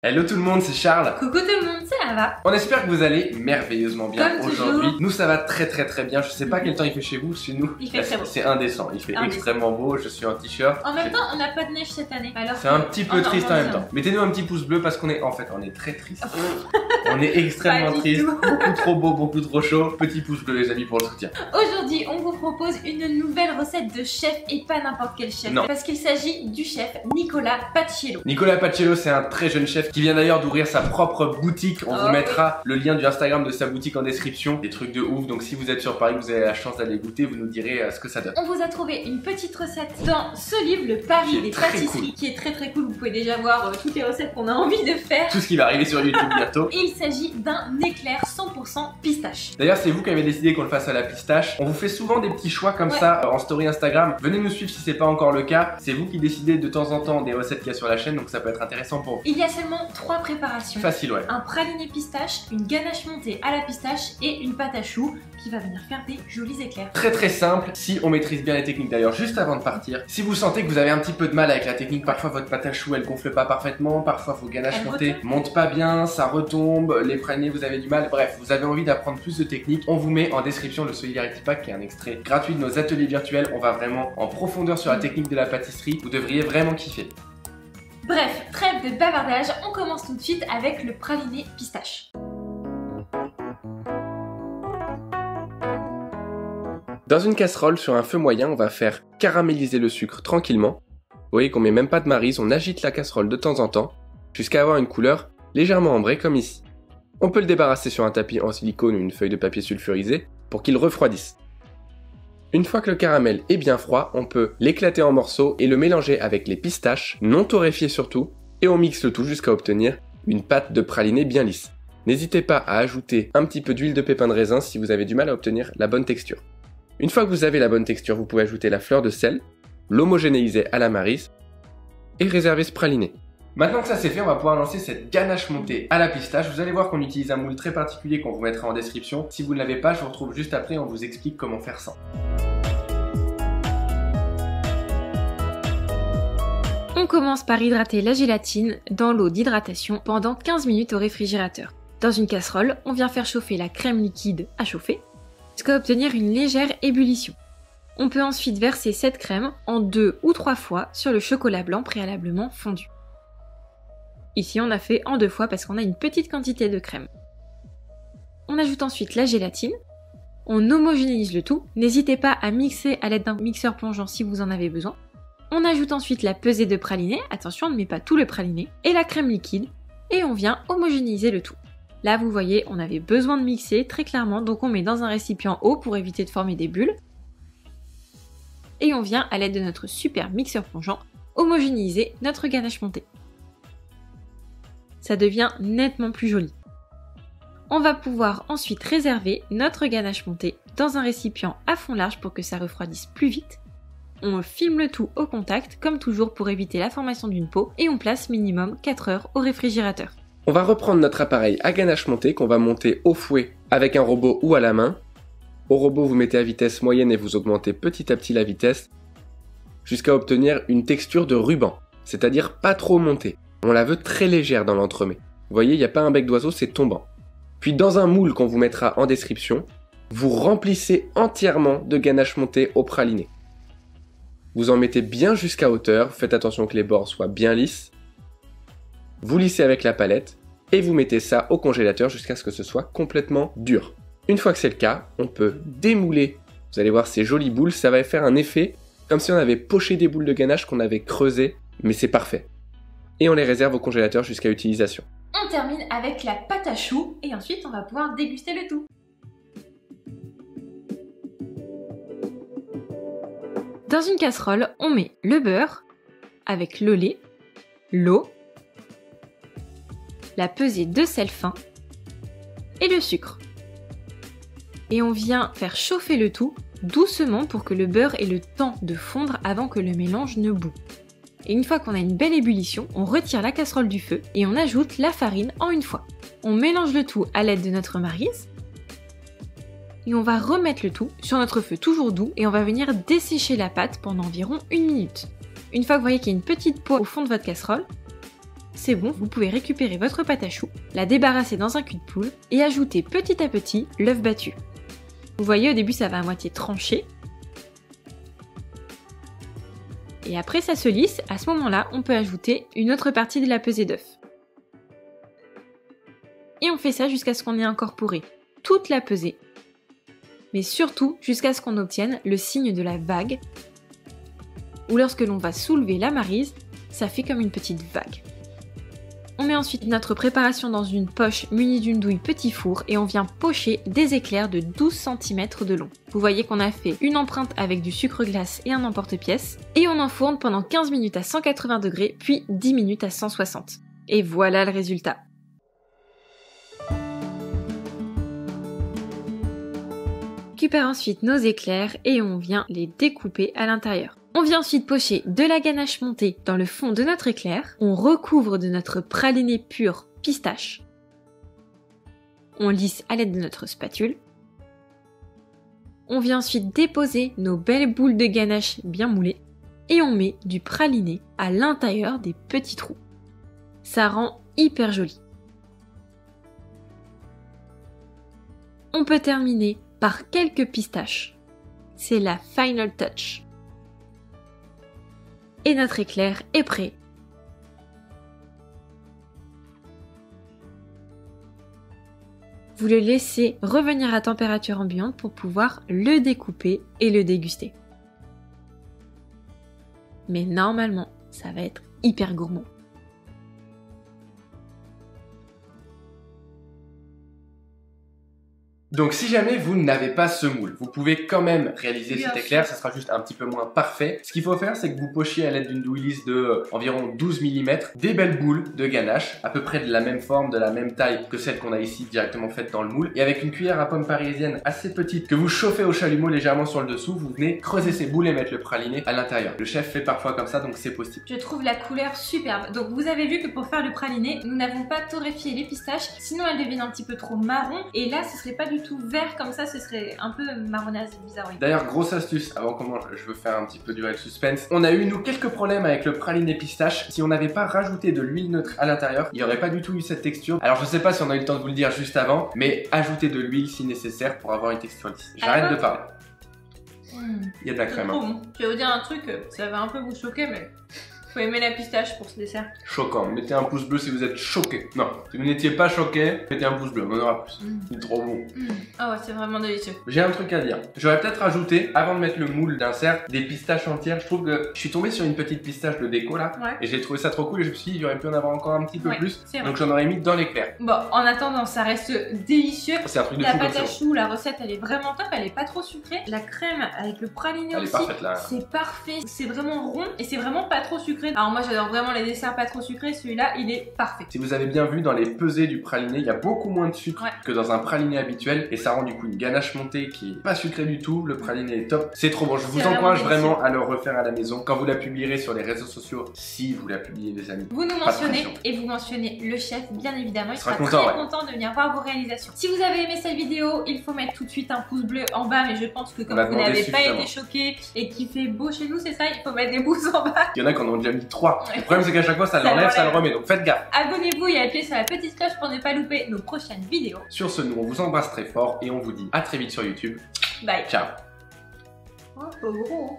Hello tout le monde, c'est Charles. Coucou tout le monde, c'est Ava. On espère que vous allez merveilleusement bien Comme aujourd'hui. toujours. Nous ça va très bien. Je sais pas quel temps il fait chez vous, chez nous. Il fait très beau. C'est indécent, il fait Indécent. extrêmement beau. Je suis en t-shirt. En même temps, on n'a pas de neige cette année. Alors C'est un petit peu triste en même temps. Mettez-nous un petit pouce bleu parce qu'on est on est très triste. On est extrêmement Pas du triste. tout. Beaucoup trop beau, beaucoup trop chaud. Petit pouce bleu les amis pour le soutien. Aujourd'hui, on vous propose une nouvelle recette de chef et pas n'importe quel chef. Non. Parce qu'il s'agit du chef Nicolas Paciello. Nicolas Paciello, c'est un très jeune chef qui vient d'ailleurs d'ouvrir sa propre boutique. On vous mettra le lien du Instagram de sa boutique en description. Des trucs de ouf. Donc si vous êtes sur Paris, vous avez la chance d'aller goûter, vous nous direz ce que ça donne. On vous a trouvé une petite recette dans ce livre, le Paris des très pâtisseries, cool. qui est très cool. Vous pouvez déjà voir toutes les recettes qu'on a envie de faire. Tout ce qui va arriver sur YouTube bientôt. Et il s'agit d'un éclair 100% pistache. D'ailleurs, c'est vous qui avez décidé qu'on le fasse à la pistache. On vous fait souvent des petits choix comme ça en story Instagram. Venez nous suivre si c'est pas encore le cas. C'est vous qui décidez de temps en temps des recettes qu'il y a sur la chaîne, donc ça peut être intéressant pour vous. Il y a seulement 3 préparations. Facile, ouais. Un praliné pistache, une ganache montée à la pistache et une pâte à choux qui va venir faire des jolis éclairs. Très simple si on maîtrise bien les techniques. D'ailleurs, juste avant de partir, si vous sentez que vous avez un petit peu de mal avec la technique, parfois votre pâte à choux elle gonfle pas parfaitement, parfois vos ganaches montées montent pas bien, ça retombe, les pralinés vous avez du mal, bref, vous avez envie d'apprendre plus de techniques, on vous met en description le Solidarity Pack qui est un extrait gratuit de nos ateliers virtuels. On va vraiment en profondeur sur la technique de la pâtisserie, vous devriez vraiment kiffer. Bref, trêve de bavardage, on commence tout de suite avec le praliné pistache. Dans une casserole sur un feu moyen, on va faire caraméliser le sucre tranquillement. Vous voyez qu'on met même pas de maryse, on agite la casserole de temps en temps jusqu'à avoir une couleur légèrement ambrée comme ici. On peut le débarrasser sur un tapis en silicone ou une feuille de papier sulfurisé pour qu'il refroidisse. Une fois que le caramel est bien froid, on peut l'éclater en morceaux et le mélanger avec les pistaches, non torréfiées surtout, et on mixe le tout jusqu'à obtenir une pâte de praliné bien lisse. N'hésitez pas à ajouter un petit peu d'huile de pépin de raisin si vous avez du mal à obtenir la bonne texture. Une fois que vous avez la bonne texture, vous pouvez ajouter la fleur de sel, l'homogénéiser à la maryse et réserver ce praliné. Maintenant que ça c'est fait, on va pouvoir lancer cette ganache montée à la pistache. Vous allez voir qu'on utilise un moule très particulier qu'on vous mettra en description. Si vous ne l'avez pas, je vous retrouve juste après, on vous explique comment faire ça. On commence par hydrater la gélatine dans l'eau d'hydratation pendant 15 minutes au réfrigérateur. Dans une casserole, on vient faire chauffer la crème liquide à chauffer jusqu'à obtenir une légère ébullition. On peut ensuite verser cette crème en 2 ou 3 fois sur le chocolat blanc préalablement fondu. Ici on a fait en 2 fois parce qu'on a une petite quantité de crème. On ajoute ensuite la gélatine, on homogénéise le tout, n'hésitez pas à mixer à l'aide d'un mixeur plongeant si vous en avez besoin. On ajoute ensuite la pesée de praliné, attention on ne met pas tout le praliné, et la crème liquide, et on vient homogénéiser le tout. Là vous voyez on avait besoin de mixer très clairement, donc on met dans un récipient haut pour éviter de former des bulles. Et on vient à l'aide de notre super mixeur plongeant homogénéiser notre ganache montée. Ça devient nettement plus joli. On va pouvoir ensuite réserver notre ganache montée dans un récipient à fond large pour que ça refroidisse plus vite. On filme le tout au contact comme toujours pour éviter la formation d'une peau et on place minimum 4 heures au réfrigérateur. On va reprendre notre appareil à ganache montée qu'on va monter au fouet avec un robot ou à la main. Au robot vous mettez à vitesse moyenne et vous augmentez petit à petit la vitesse jusqu'à obtenir une texture de ruban, c'est-à-dire pas trop montée. On la veut très légère dans l'entremet. Vous voyez, il n'y a pas un bec d'oiseau, c'est tombant. Puis dans un moule qu'on vous mettra en description, vous remplissez entièrement de ganache montée au praliné. Vous en mettez bien jusqu'à hauteur, faites attention que les bords soient bien lisses. Vous lissez avec la palette et vous mettez ça au congélateur jusqu'à ce que ce soit complètement dur. Une fois que c'est le cas, on peut démouler. Vous allez voir ces jolies boules, ça va faire un effet comme si on avait poché des boules de ganache qu'on avait creusées, mais c'est parfait. Et on les réserve au congélateur jusqu'à utilisation. On termine avec la pâte à choux et ensuite on va pouvoir déguster le tout. Dans une casserole, on met le beurre avec le lait, l'eau, la pesée de sel fin et le sucre. Et on vient faire chauffer le tout doucement pour que le beurre ait le temps de fondre avant que le mélange ne bout. Et une fois qu'on a une belle ébullition, on retire la casserole du feu et on ajoute la farine en une fois. On mélange le tout à l'aide de notre maryse et on va remettre le tout sur notre feu toujours doux et on va venir dessécher la pâte pendant environ 1 minute. Une fois que vous voyez qu'il y a une petite peau au fond de votre casserole, c'est bon, vous pouvez récupérer votre pâte à choux, la débarrasser dans un cul de poule et ajouter petit à petit l'œuf battu. Vous voyez, au début ça va à moitié trancher. Et après ça se lisse, à ce moment-là, on peut ajouter une autre partie de la pesée d'œuf. Et on fait ça jusqu'à ce qu'on ait incorporé toute la pesée, mais surtout jusqu'à ce qu'on obtienne le signe de la vague, où lorsque l'on va soulever la maryse, ça fait comme une petite vague. On met ensuite notre préparation dans une poche munie d'une douille petit four et on vient pocher des éclairs de 12 cm de long. Vous voyez qu'on a fait une empreinte avec du sucre glace et un emporte-pièce, et on enfourne pendant 15 minutes à 180 degrés, puis 10 minutes à 160. Et voilà le résultat. On récupère ensuite nos éclairs et on vient les découper à l'intérieur. On vient ensuite pocher de la ganache montée dans le fond de notre éclair. On recouvre de notre praliné pur pistache. On lisse à l'aide de notre spatule. On vient ensuite déposer nos belles boules de ganache bien moulées. Et on met du praliné à l'intérieur des petits trous. Ça rend hyper joli. On peut terminer par quelques pistaches. C'est la final touch. Et notre éclair est prêt. Vous le laissez revenir à température ambiante pour pouvoir le découper et le déguster. Mais normalement, ça va être hyper gourmand. Donc si jamais vous n'avez pas ce moule, vous pouvez quand même réaliser cet éclair, ça sera juste un petit peu moins parfait. Ce qu'il faut faire, c'est que vous pochiez à l'aide d'une douille lisse de environ 12 mm des belles boules de ganache, à peu près de la même forme, de la même taille que celle qu'on a ici directement faite dans le moule. Et avec une cuillère à pomme parisienne assez petite que vous chauffez au chalumeau légèrement sur le dessous, vous venez creuser ces boules et mettre le praliné à l'intérieur. Le chef fait parfois comme ça, donc c'est possible. Je trouve la couleur superbe. Donc vous avez vu que pour faire le praliné, nous n'avons pas torréfié les pistaches, sinon elles deviennent un petit peu trop marron. Et là, ce serait pas du tout vert comme ça, ce serait un peu marronaise, bizarre. D'ailleurs, grosse astuce, avant qu'on mange, je veux faire un petit peu durer le suspense. On a eu, nous, quelques problèmes avec le praliné pistache. Si on n'avait pas rajouté de l'huile neutre à l'intérieur, il n'y aurait pas du tout eu cette texture. Alors, je sais pas si on a eu le temps de vous le dire juste avant, mais ajoutez de l'huile si nécessaire pour avoir une texture lisse. J'arrête de parler. Il y a de la crème. Bon. Je vais vous dire un truc, ça va un peu vous choquer, mais faut aimer la pistache pour ce dessert. Choquant. Mettez un pouce bleu si vous êtes choqué. Non, si vous n'étiez pas choqué, mettez un pouce bleu, on en aura plus. C'est trop bon. Ah ouais, c'est vraiment délicieux. J'ai un truc à dire. J'aurais peut-être rajouté, avant de mettre le moule d'insert, des pistaches entières. Je trouve que je suis tombé sur une petite pistache de déco là, et j'ai trouvé ça trop cool et je me suis dit, j'aurais pu en avoir encore un petit peu plus. Donc j'en aurais mis dans l'éclair. Bon, en attendant, ça reste délicieux. C'est un truc de fou. La pâte à choux, la recette, elle est vraiment top. Elle est pas trop sucrée. La crème avec le praliné aussi, c'est parfait. C'est vraiment rond et c'est vraiment pas trop sucré. Alors moi, j'adore vraiment les desserts pas trop sucrés. Celui-là, il est parfait. Si vous avez bien vu dans les pesées du praliné, il y a beaucoup moins de sucre que dans un praliné habituel et ça rend du coup une ganache montée qui est pas sucrée du tout. Le praliné est top. C'est trop bon. Je vous encourage vraiment à le refaire à la maison quand vous la publierez sur les réseaux sociaux. Si vous la publiez, les amis. Vous nous mentionnez et vous mentionnez le chef, bien évidemment. Il sera très content de venir voir vos réalisations. Si vous avez aimé cette vidéo, il faut mettre tout de suite un pouce bleu en bas. Mais je pense que comme vous n'avez pas été choqué et qu'il fait beau chez nous, c'est ça, il faut mettre des pouces en bas. Il y en a qui en ont déjà mis 3. Le problème, c'est qu'à chaque fois, ça l'enlève, ça le remet. Donc faites gaffe. Abonnez-vous et appuyez sur la petite cloche pour ne pas louper nos prochaines vidéos. Sur ce, nous, on vous embrasse très fort et on vous dit à très vite sur YouTube. Bye. Ciao. Oh, c'est gros.